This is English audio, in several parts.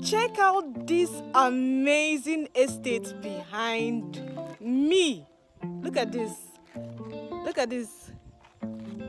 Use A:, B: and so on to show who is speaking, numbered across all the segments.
A: check out this amazing estate behind me. Look at this. Look at this.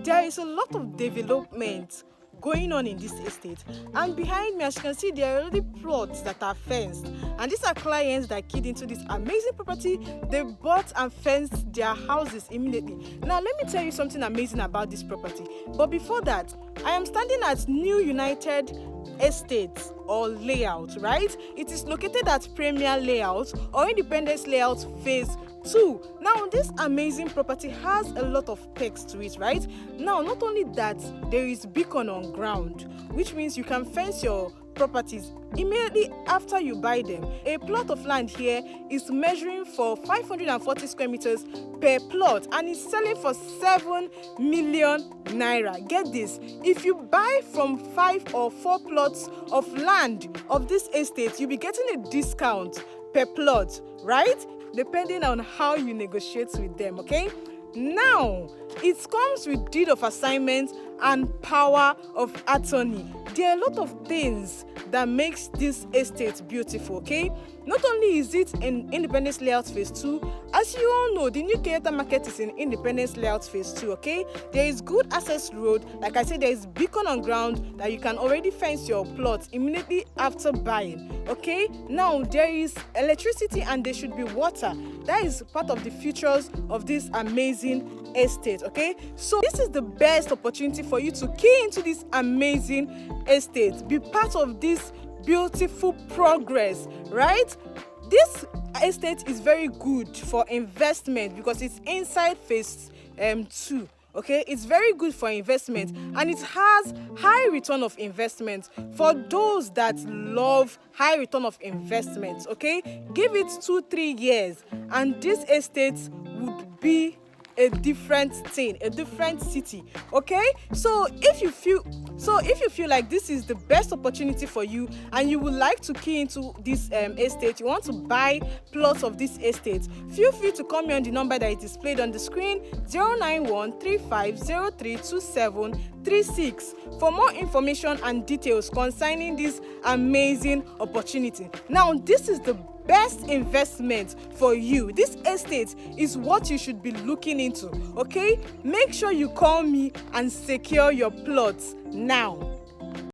A: There is a lot of development going on in this estate, and behind me, as you can see, there are already plots that are fenced, and these are clients that keyed into this amazing property. They bought and fenced their houses immediately. Now let me tell you something amazing about this property, but before that, I am standing at New United Estate or layout, right? It is located at Premier Layout or Independence Layout Phase 2. Now this amazing property has a lot of perks to it, right? Now not only that, there is beacon on ground, which means you can fence your properties immediately after you buy them. A plot of land here is measuring for 540 square meters per plot and is selling for 7 million naira. Get this, if you buy from 5 or 4 plots of land of this estate, you'll be getting a discount per plot, right? Depending on how you negotiate with them, okay? Now, it comes with deed of assignment and power of attorney. There are a lot of things that makes this estate beautiful, okay? Not only is it in Independence Layout Phase 2, as you all know, the new Kenyatta Market is in Independence Layout Phase 2, okay? There is good access road. Like I said, there is beacon on ground that you can already fence your plot immediately after buying, okay? Now, there is electricity and there should be water. That is part of the features of this amazing estate, okay? So this is the best opportunity for you to key into this amazing estate. Be part of this beautiful progress, right? This estate is very good for investment because it's inside phase 2. Okay, it's very good for investment and it has high return of investment for those that love high return of investment. Okay, give it 2-3 years and this estate would be a different thing, a different city. Okay, so if you feel like this is the best opportunity for you and you would like to key into this estate, you want to buy plots of this estate, feel free to call me on the number that is displayed on the screen, 09135032736, for more information and details concerning this amazing opportunity. Now this is the best investment for you. This estate is what you should be looking into, okay? Make sure you call me and secure your plots now.